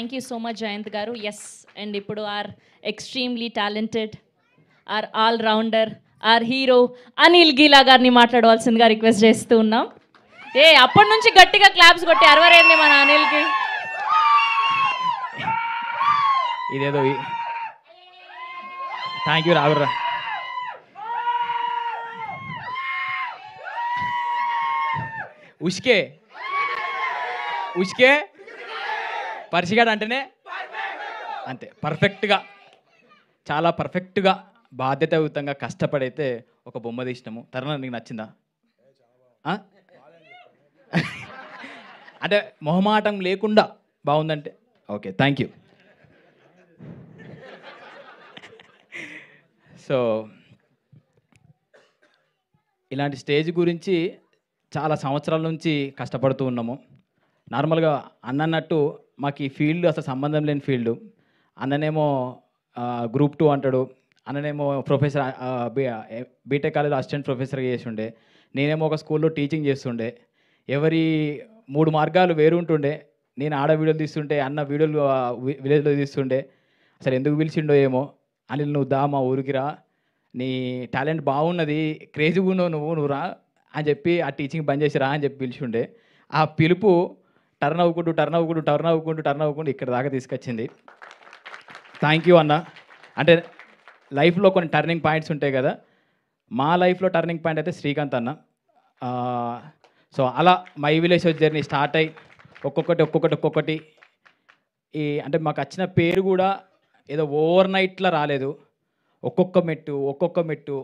Thank you so much Jayant garu. Yes, and ఇప్పుడు our extremely talented, our all rounder, our hero Anil Geela గారిని మాట్లాడవలసిందిగా request చేస్తూ ఉన్నాం. అప్పటి నుంచి గట్టిగా క్లాప్స్ కొట్టి అరవరేంది మన అనిల్కి. ఇదేదో థ్యాంక్ యూ రాగుర్రా. ఉష్కే ఉష్కే పరిచిగాడు అంటేనే అంతే పర్ఫెక్ట్గా, చాలా పర్ఫెక్ట్గా బాధ్యతాయుతంగా కష్టపడైతే ఒక బొమ్మ తీసినాము. తరుణ నీకు నచ్చిందా? అంటే మొహమాటం లేకుండా బాగుందంటే ఓకే, థ్యాంక్ యూ. సో ఇలాంటి స్టేజ్ గురించి చాలా సంవత్సరాల నుంచి కష్టపడుతూ ఉన్నాము. నార్మల్గా అన్నట్టు మాకు ఈ ఫీల్డ్ అసలు సంబంధం లేని ఫీల్డ్. అన్ననేమో గ్రూప్ 2 అంటాడు, అన్ననేమో ప్రొఫెసర్ బీటెక్ కాలేజ్ అసిస్టెంట్ ప్రొఫెసర్గా చేసి ఉండే, నేనేమో ఒక స్కూల్లో టీచింగ్ చేస్తుండే. ఎవరి 3 మార్గాలు వేరు ఉంటుండే. నేను ఆడ వీడియోలు తీస్తుంటే, అన్న వీడియోలు విలేజ్లో తీస్తుండే. అసలు ఎందుకు పిలిచిండో ఏమో. అనిల్ నువ్వు దా మా ఊరికి రా, నీ టాలెంట్ బాగున్నది, క్రేజీగా ఉన్నావు నువ్వు రా అని చెప్పి ఆ టీచింగ్ బంద్ చేసి రా అని చెప్పి పిలిచిండే. ఆ పిలుపు టర్న్ అవ్వకుంటూ ఇక్కడ దాకా తీసుకొచ్చింది. థ్యాంక్ యూ అన్న. అంటే లైఫ్లో కొన్ని టర్నింగ్ పాయింట్స్ ఉంటాయి కదా, మా లైఫ్లో టర్నింగ్ పాయింట్ అయితే శ్రీకాంత్ అన్న. సో అలా మై విలేజ్ జర్నీ స్టార్ట్ అయ్యి ఒక్కొక్కటి అంటే మాకు వచ్చిన పేరు కూడా ఏదో ఓవర్ నైట్లో రాలేదు. ఒక్కొక్క మెట్టు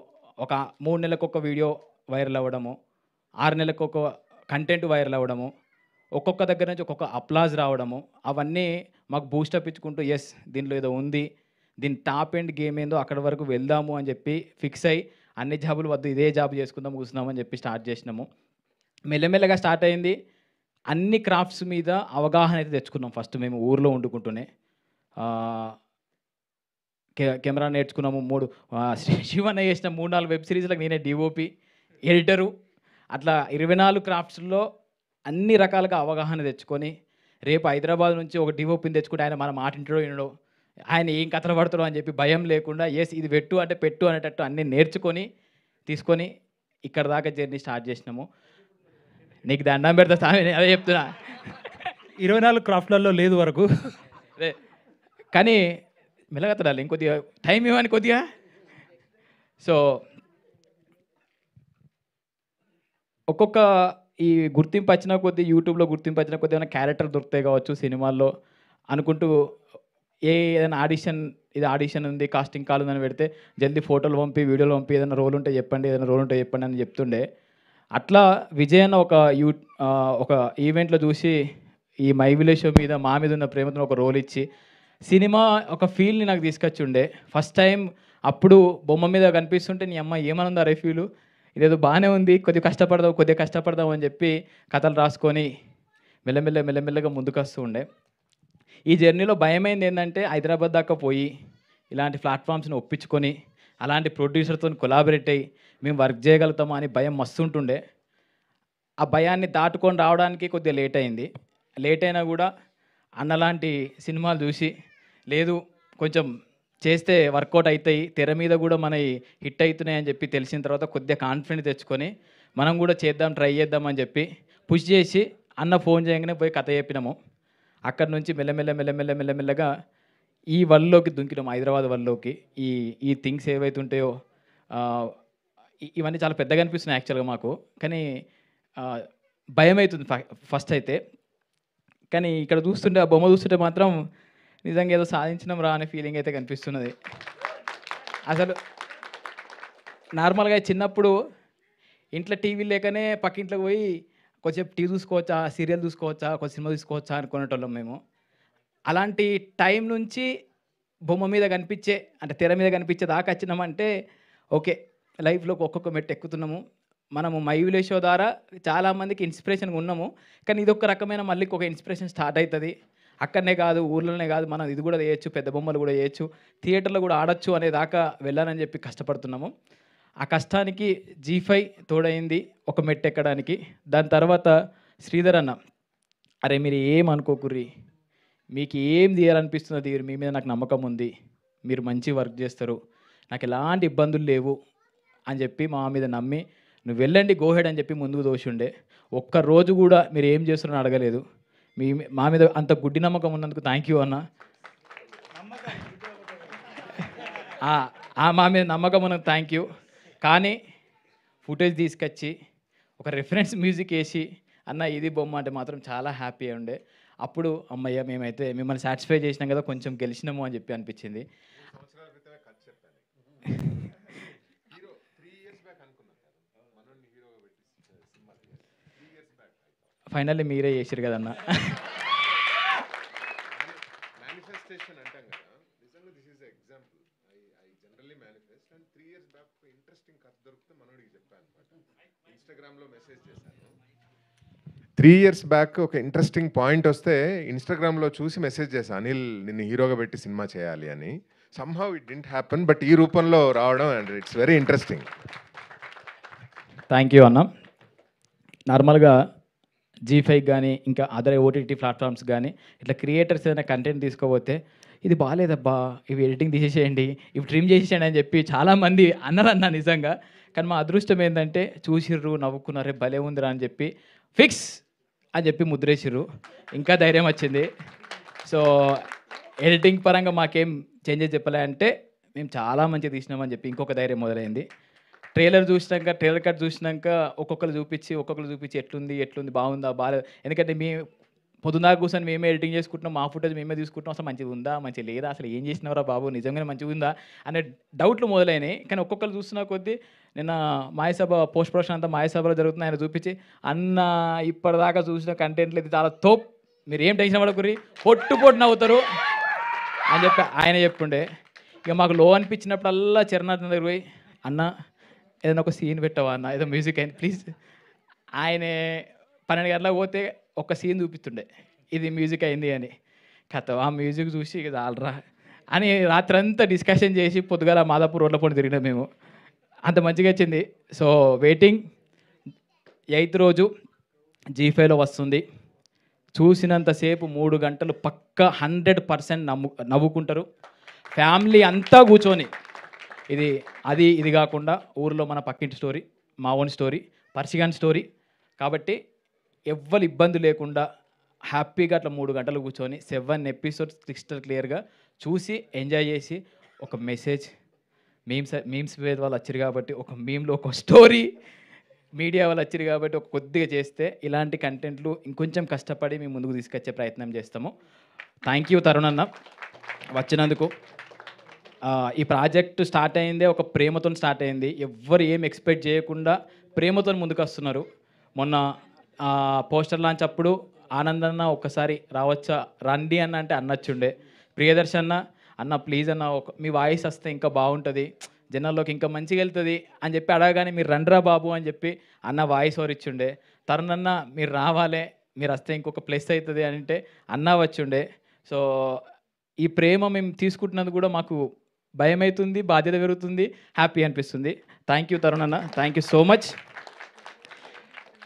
ఒక 3 నెలలకు ఒక వీడియో వైరల్ అవ్వడము, 6 నెలలకు ఒక కంటెంట్ వైరల్ అవ్వడము, ఒక్కొక్క దగ్గర నుంచి ఒక్కొక్క అప్లాజ్ రావడము, అవన్నీ మాకు బూస్టప్ ఇచ్చుకుంటూ ఎస్ దీనిలో ఏదో ఉంది, దీని టాప్ ఎండ్ గేమ్ ఏందో అక్కడి వరకు వెళ్దాము అని చెప్పి ఫిక్స్ అయ్యి అన్ని జాబులు వద్దు ఇదే జాబ్ చేసుకుందాం కూర్చున్నామని చెప్పి స్టార్ట్ చేసినాము. మెల్లమెల్లగా స్టార్ట్ అయింది. అన్ని క్రాఫ్ట్స్ మీద అవగాహన అయితే తెచ్చుకున్నాం. ఫస్ట్ మేము ఊర్లో వండుకుంటూనే కెమెరా నేర్చుకున్నాము. శివన్న చేసిన 3-4 వెబ్ సిరీస్లకు నేనే డిఓపి, ఎడిటరు. అట్లా 24 క్రాఫ్ట్స్లో అన్ని రకాలుగా అవగాహన తెచ్చుకొని రేపు హైదరాబాద్ నుంచి ఒక డిఓపిని తెచ్చుకుంటే ఆయన మన మాట ఇంటడో వినడో, ఆయన ఏం కథలు పడతాడో అని చెప్పి భయం లేకుండా ఎస్ ఇది పెట్టు అంటే పెట్టు అనేటట్టు అన్నీ నేర్చుకొని తీసుకొని ఇక్కడ దాకా జర్నీ స్టార్ట్ చేసినాము. నీకు దండం పెడతా సామి, అదే చెప్తున్నా. 24 క్రాఫ్ట్లలో లేదు వరకు. అదే కానీ మెల్లగత్తడాలి ఇంకొద్దిగా టైం ఇవ్వని కొద్దిగా. సో ఒక్కొక్క ఈ గుర్తింపు వచ్చిన కొద్దీ, యూట్యూబ్లో గుర్తింపు వచ్చిన కొద్దీ ఏమైనా క్యారెక్టర్ దొరుకుతాయి కావచ్చు సినిమాల్లో అనుకుంటూ ఏదైనా ఆడిషన్ ఉంది, కాస్టింగ్ కాల్ ఉందని పెడితే జల్దీ ఫోటోలు పంపి వీడియోలు పంపి ఏదైనా రోల్ ఉంటే చెప్పండి అని చెప్తుండే. అట్లా విజయ్ అన్న ఒక ఈవెంట్లో చూసి ఈ మై విలేజ్ షో మీద మా మీద ఉన్న ప్రేమతో ఒక రోల్ ఇచ్చి సినిమా ఒక ఫీల్ని నాకు తీసుకొచ్చి ఉండే. ఫస్ట్ టైం అప్పుడు బొమ్మ మీద కనిపిస్తుంటే నీ అమ్మ ఏమనుందా రే ఫీలు, ఇదేదో బాగానే ఉంది, కొద్దిగా కష్టపడదాం అని చెప్పి కథలు రాసుకొని మెల్లమెల్లగా ముందుకు వస్తూ ఉండే. ఈ జర్నీలో భయమైంది ఏంటంటే హైదరాబాద్ దాకా పోయి ఇలాంటి ప్లాట్ఫామ్స్ని ఒప్పించుకొని అలాంటి ప్రొడ్యూసర్తో కొలాబరేట్ అయ్యి మేము వర్క్ చేయగలుగుతామా అని భయం మస్తుంటుండే. ఆ భయాన్ని దాటుకొని రావడానికి కొద్దిగా లేట్ అయినా కూడా అన్నలాంటి సినిమాలు చూసి లేదు కొంచెం చేస్తే వర్కౌట్ అవుతాయి, తెర మీద కూడా మన హిట్ అవుతున్నాయి అని చెప్పి తెలిసిన తర్వాత కొద్దిగా కాన్ఫిడెన్స్ తెచ్చుకొని మనం కూడా ట్రై చేద్దామని చెప్పి పుష్ చేసి అన్న ఫోన్ చేయగానే పోయి కథ చెప్పినాము. అక్కడి నుంచి మెల్లమెల్లగా ఈ వరల్డ్లోకి దుంకినాము, హైదరాబాద్ వరల్డ్లోకి. ఈ థింగ్స్ ఏవైతే ఉంటాయో ఇవన్నీ చాలా పెద్దగా అనిపిస్తున్నాయి యాక్చువల్గా మాకు, కానీ భయం అవుతుంది ఫస్ట్ అయితే. కానీ ఇక్కడ చూస్తుంటే ఆ బొమ్మ చూస్తుంటే మాత్రం నిజంగా ఏదో సాధించినాం రా అనే ఫీలింగ్ అయితే కనిపిస్తున్నది. అసలు నార్మల్గా చిన్నప్పుడు ఇంట్లో టీవీ లేకనే పక్కింట్లోకి పోయి కొంచెం టీవీ చూసుకోవచ్చా, సీరియల్ చూసుకోవచ్చా, కొంచెం సినిమా చూసుకోవచ్చా అనుకునేటోళ్ళం మేము. అలాంటి టైం నుంచి బొమ్మ మీద కనిపించే అంటే తెర మీద కనిపించే దాకా వచ్చినామంటే ఓకే, లైఫ్లోకి ఒక్కొక్క మెట్టు ఎక్కుతున్నాము. మనము మై విలేజ్ షో ద్వారా చాలామందికి ఇన్స్పిరేషన్గా ఉన్నాము. కానీ ఇది ఒక రకమైన మళ్ళీ ఒక ఇన్స్పిరేషన్ స్టార్ట్ అవుతుంది. అక్కడనే కాదు, ఊర్లోనే కాదు, మనం ఇది కూడా చేయొచ్చు, పెద్ద బొమ్మలు కూడా చేయొచ్చు, థియేటర్లో కూడా ఆడొచ్చు అనే దాకా వెళ్ళాలని చెప్పి కష్టపడుతున్నాము. ఆ కష్టానికి G5 తోడైంది ఒక మెట్టు ఎక్కడానికి. దాని తర్వాత శ్రీధర్ అన్న, అరే మీరు ఏమనుకోకుర్రి, మీకు ఏం తీయాలనిపిస్తుందో తీరు, మీ మీద నాకు నమ్మకం ఉంది, మీరు మంచి వర్క్ చేస్తారు, నాకు ఎలాంటి ఇబ్బందులు లేవు అని చెప్పి మా మీద నమ్మి నువ్వు వెళ్ళండి గోహెడ్ అని చెప్పి ముందుకు దోషుండే. ఒక్కరోజు కూడా మీరు ఏం చేస్తున్నారని అడగలేదు. మా మీద అంత గుడ్డి నమ్మకం ఉన్నందుకు థ్యాంక్ యూ అన్న. మా మీద నమ్మకం ఉన్నందుకు థ్యాంక్ యూ. కానీ ఫుటేజ్ తీసుకొచ్చి ఒక రిఫరెన్స్ మ్యూజిక్ వేసి అన్న ఇది బొమ్మ అంటే మాత్రం చాలా హ్యాపీ ఉండే. అప్పుడు అమ్మయ్య మేమైతే మిమ్మల్ని సాటిస్ఫై చేసినాం కదా, కొంచెం గెలిచినాము అని చెప్పి అనిపించింది. ఫైనల్లీ మీరే చేసారు కదన్న. మేనిఫెస్టేషన్ అంటాం కదా, నిజంగా this is example. I generally manifest and 3 years back ఒక ఇంట్రెస్టింగ్ కథ దొరికితే మనోడికి చెప్పాను అనమాట. ఇన్స్టాగ్రామ్లో మెసేజ్ చేశాను. 3 years బ్యాక్ ఒక ఇంట్రెస్టింగ్ పాయింట్ వస్తే ఇన్స్టాగ్రామ్లో చూసి మెసేజ్ చేశాను, అనిల్ నిన్ను హీరోగా పెట్టి సినిమా చేయాలి అని. Somehow it didn't happen, but ఈ రూపంలో రావడం and it's very interesting. Thank you అన్న. నార్మల్గా G5 కానీ ఇంకా అదర్ ఓటీటీ ప్లాట్ఫామ్స్ కానీ ఇట్లా క్రియేటర్స్ ఏదైనా కంటెంట్ తీసుకోపోతే ఇది బాగాలేదబ్బా, ఇవి ఎడిటింగ్ తీసేసేయండి, ఇవి ట్రిమ్ చేసేయండి అని చెప్పి చాలామంది అన్నారన్న నిజంగా. కానీ మా అదృష్టం ఏంటంటే చూసిర్రు, నవ్వుకున్నారే, భలే ఉందిరా అని చెప్పి ఫిక్స్ అని చెప్పి ముద్రేసిర్రు. ఇంకా ధైర్యం వచ్చింది. సో ఎడిటింగ్ పరంగా మాకేం చేంజెస్ చెప్పలే అంటే మేము చాలా మంచిగా తీసినామని చెప్పి ఇంకొక ధైర్యం మొదలైంది. ట్రైలర్ కట్ చూసినాక ఒక్కొక్కరు చూపించి ఎట్లుంది బాగుందా బాగాలేదు. ఎందుకంటే పొద్దున్నా కూర్చొని మేమే ఎడిటింగ్ చేసుకుంటున్నాం, మా ఫుటేజ్ మేమే తీసుకుంటున్నాం, అసలు మంచిగా ఉందా మంచిగా లేదా, అసలు ఏం చేసినవరా బాబు నిజంగానే మంచిగా ఉందా అనే డౌట్లు మొదలైనాయి. కానీ ఒక్కొక్కరు చూస్తున్న కొద్దీ నిన్న మాయసభ పోస్ట్ ప్రొడక్షన్ అంతా మాయసభలో జరుగుతుంది, ఆయన చూపించి అన్న ఇప్పటిదాకా చూసిన కంటెంట్లు ఇది చాలా తోప్, మీరు ఏం టెన్షన్ పడకుర్రి, పొట్టు నవ్వుతారు అని చెప్పి ఆయన చెప్పుండే. ఇక మాకు లో అనిపించినప్పుడల్లా చరణార్థం దగ్గర పోయి అన్న ఏదైనా ఒక సీన్ పెట్టవా అన్న, ఏదో మ్యూజిక్ అయింది ప్లీజ్. ఆయన 12 గంటలకు పోతే ఒక సీన్ చూపిస్తుండే ఇది మ్యూజిక్ అయింది అని. కథ ఆ మ్యూజిక్ చూసి ఇక చాలరా అని రాత్రంతా డిస్కషన్ చేసి పొద్దుగాల మాదాపూర్ రోడ్ల పొండి తిరిగినాం మేము. అంత మంచిగా వచ్చింది. సో వెయిటింగ్ 8th రోజు G5లో వస్తుంది. చూసినంతసేపు 3 గంటలు పక్కా 100% నవ్వుకుంటారు. ఫ్యామిలీ అంతా కూర్చొని ఇది కాకుండా ఊరిలో మన పక్కింటి స్టోరీ, మా ఓన్ స్టోరీ, పర్షిగాన్ స్టోరీ కాబట్టి ఎవ్వరు ఇబ్బంది లేకుండా హ్యాపీగా అట్లా 3 గంటలు కూర్చొని 7 episodes క్రిస్టల్ క్లియర్గా చూసి ఎంజాయ్ చేసి ఒక మెసేజ్ మీమ్స్ వాళ్ళు వచ్చారు కాబట్టి ఒక మీమ్లో ఒక స్టోరీ, మీడియా వాళ్ళు వచ్చారు కాబట్టి ఒక కొద్దిగా చేస్తే ఇలాంటి కంటెంట్లు ఇంకొంచెం కష్టపడి మేము ముందుకు తీసుకొచ్చే ప్రయత్నం చేస్తాము. థ్యాంక్ యూ తరుణ్ అన్న వచ్చినందుకు. ఈ ప్రాజెక్ట్ స్టార్ట్ అయిందే ఒక ప్రేమతో స్టార్ట్ అయింది. ఎవ్వరు ఏం ఎక్స్పెక్ట్ చేయకుండా ప్రేమతో ముందుకు వస్తున్నారు. మొన్న పోస్టర్ లాంచ్ అప్పుడు ఆనందన్న ఒక్కసారి రావచ్చా రండి అన్న అంటే అన్నచ్చుండే. ప్రియదర్శన్ అన్న ప్లీజ్ అన్న మీ వాయిస్ వస్తే ఇంకా బాగుంటుంది, జనాల్లోకి ఇంకా మంచిగా వెళ్తుంది అని చెప్పి అడగగానే మీరు రండ్రా బాబు అని చెప్పి అన్న వాయిస్ ఓవర్ ఇచ్చుండే. తరుణ్ అన్న మీరు రావాలే, మీరు వస్తే ఇంకొక ప్లస్ అవుతుంది అని అంటే అన్న వచ్చిండే. సో ఈ ప్రేమ మేము తీసుకుంటున్నందుకు కూడా మాకు భయం అవుతుంది, బాధ్యత పెరుగుతుంది, హ్యాపీ అనిపిస్తుంది. థ్యాంక్ యూ తరుణ్ అన్న, థ్యాంక్ యూ సో మచ్.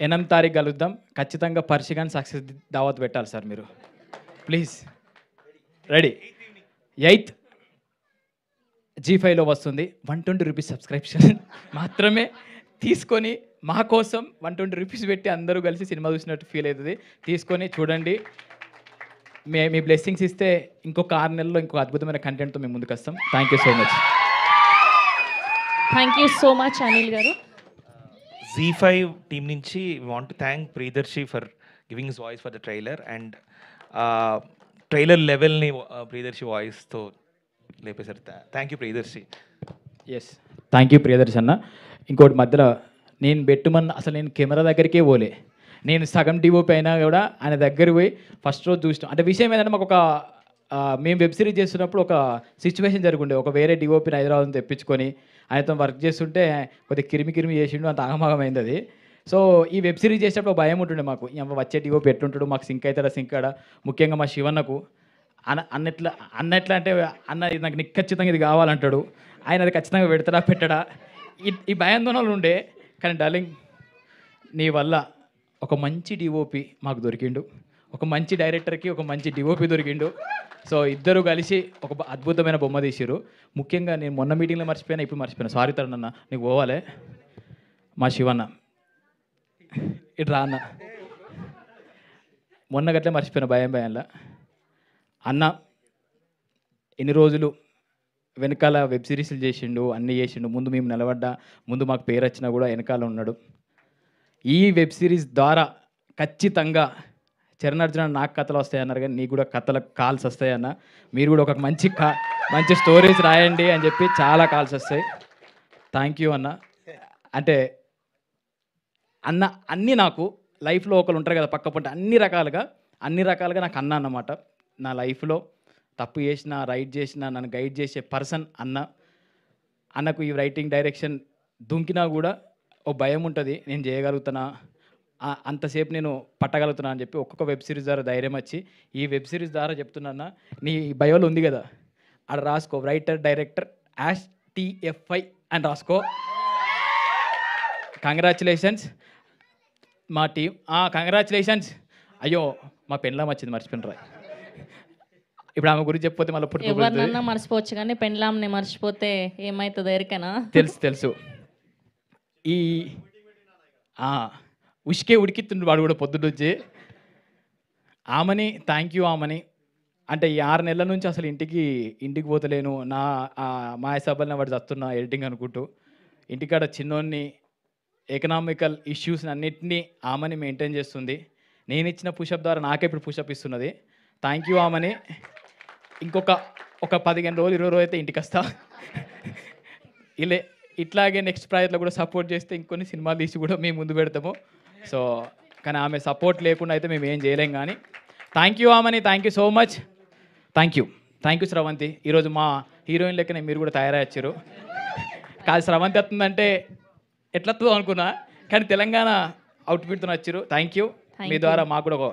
8వ తారీఖు కలుద్దాం. ఖచ్చితంగా పర్షిగాన్ సక్సెస్ దావత్ పెట్టాలి సార్ మీరు ప్లీజ్. రెడీ. 8th G5లో వస్తుంది. 120 రూపీస్ సబ్స్క్రిప్షన్ మాత్రమే తీసుకొని మా కోసం 120 రూపీస్ పెట్టి అందరూ కలిసి సినిమా చూసినట్టు ఫీల్ అవుతుంది. తీసుకొని చూడండి. మీ బ్లెస్సింగ్స్ ఇస్తే ఇంకొక 6 నెలల్లో ఇంకొక అద్భుతమైన కంటెంట్తో మేము ముందుకు వస్తాం. Thank you so much. Thank you so much Anil garu. Z5 team నుంచి want to thank Priyadarshi for giving his voice for the trailer and trailer లెవెల్ని ప్రియదర్శి వాయిస్తో లేపేశారు. Thank you Priyadarshi. Yes thank you Priyadarshi అన్న. ఇంకోటి మధ్యలో నేను పెట్టుమన్న అసలు నేను కెమెరా దగ్గరికే పోలే, నేను సగం డిఓపి అయినా కూడా ఆయన దగ్గరికి పోయి ఫస్ట్ రోజు చూసినాం. అంటే విషయం ఏంటంటే మాకు మేము వెబ్ సిరీస్ చేస్తున్నప్పుడు ఒక సిచ్యువేషన్ జరుగుండే. ఒక వేరే డిఓపిని హైదరాబాద్ తెప్పించుకొని ఆయనతో వర్క్ చేస్తుంటే కొద్దిగా కిరిమి చేసిండు, అంత ఆగమాగమైంది అది. సో ఈ వెబ్ సిరీస్ చేసేటప్పుడు భయం ఉంటుండే మాకు, వచ్చే డిఓపి ఎట్లుంటాడు, మాకు సింక్ అవుతాడా సింక్ కాడా. ముఖ్యంగా మా శివన్నకు అన్నట్లా అంటే అన్న ఇది నాకు ఖచ్చితంగా ఇది కావాలంటాడు, ఆయన అది ఖచ్చితంగా పెట్టడా ఈ భయాందోళనలు ఉండే. కానీ డార్లింగ్ నీ వల్ల ఒక మంచి డిఓపి మాకు దొరికిండు, ఒక మంచి డైరెక్టర్కి ఒక మంచి డిఓపి దొరికిండు. సో ఇద్దరు కలిసి ఒక అద్భుతమైన బొమ్మ తీసిరు. ముఖ్యంగా నేను మొన్న మీటింగ్లో మర్చిపోయినా, ఇప్పుడు మర్చిపోయినా, సారీ తరుణ్ అన్న, నీకు పోవాలే. మా శివన్న ఇటు రా అన్న, మొన్న గట్లే మర్చిపోయినా భయంలో. అన్న ఎన్ని రోజులు వెనకాల వెబ్ సిరీస్లు చేసిండు, అన్నీ చేసిండు. ముందు మేము నిలబడ్డా, ముందు మాకు పేరు వచ్చినా కూడా వెనకాల ఉన్నాడు. ఈ వెబ్ సిరీస్ ద్వారా ఖచ్చితంగా చరణార్జున నాకు కథలు వస్తాయన్నారు, కానీ నీకు కూడా కథలకు కాల్స్ వస్తాయన్న. మీరు కూడా ఒక మంచి స్టోరీస్ రాయండి అని చెప్పి చాలా కాల్స్ వస్తాయి. థ్యాంక్ యూ అన్న. అంటే అన్న అన్నీ నాకు లైఫ్లో ఒకరు ఉంటారు కదా పక్క పంట, అన్ని రకాలుగా నాకు అన్న అన్నమాట. నా లైఫ్లో తప్పు చేసిన, రైట్ చేసిన, నన్ను గైడ్ చేసే పర్సన్ అన్న. అన్నకు ఈ రైటింగ్ డైరెక్షన్ దుంకినా కూడా ఓ భయం ఉంటుంది, నేను చేయగలుగుతానా, అంతసేపు నేను పట్టగలుగుతున్నా అని చెప్పి ఒక్కొక్క వెబ్ సిరీస్ ద్వారా ధైర్యం వచ్చి ఈ వెబ్ సిరీస్ ద్వారా చెప్తున్నా. నీ బయోలో ఉంది కదా, ఆడ రాసుకో రైటర్ డైరెక్టర్ #TFI అని రాసుకో. కంగ్రాచులేషన్స్ మా టీం. కంగ్రాచులేషన్స్. అయ్యో మా పెన్లాం వచ్చింది, మర్చిపోయినరా. ఇప్పుడు ఆమె గురించి చెప్పిపోతే మళ్ళీ ఎవరినన్నా మర్చిపోవచ్చు, కానీ పెన్లాంని మర్చిపోతే ఏమవుతుందో ఎరికనా? తెలుసు. ఈ ఉష్కే ఉడికిస్తుండు వాడు కూడా పొద్దున్నొచ్చి. ఆమెని థ్యాంక్ యూ ఆమెని. అంటే ఈ 6 నెలల నుంచి అసలు ఇంటికి పోతలేను, నా మాయసభల్ని వాడు చస్తున్నా ఎడిటింగ్ అనుకుంటూ. ఇంటికాడ చిన్నోన్ని ఎకనామికల్ ఇష్యూస్ అన్నిటినీ ఆమెని మెయింటైన్ చేస్తుంది. నేను ఇచ్చిన పుషప్ ద్వారా నాకే ఇప్పుడు పుషప్ ఇస్తున్నది. థ్యాంక్ యూ ఆమెని. ఇంకొక 15 రోజులు 20 రోజులు అయితే ఇంటికి వస్తా. ఇట్లాగే నెక్స్ట్ ప్రాజెక్ట్లో కూడా సపోర్ట్ చేస్తే ఇంకొన్ని సినిమాలు తీసి కూడా మేము ముందు పెడతాము. సో కానీ ఆమె సపోర్ట్ లేకుండా అయితే మేము ఏం చేయలేం. కానీ థ్యాంక్ యూ ఆమెని, thank you so much. Thank you Sravanthi. ఈరోజు మా హీరోయిన్ లెక్కనే మీరు కూడా తయారయ్యారు. కాదు శ్రవంతి వస్తుందంటే ఎట్లా వస్తుందో అనుకున్నా, కానీ తెలంగాణ అవుట్ఫిట్తో వచ్చారు. Thank you. మీ ద్వారా మాకు కూడా ఒక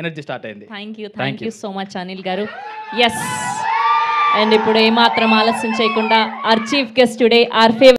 ఎనర్జీ స్టార్ట్ అయింది. Thank you so much Anil garu. Yes, and ఇప్పుడు ఏమాత్రం ఆలస్యం చేయకుండా our chief guest today, our favorite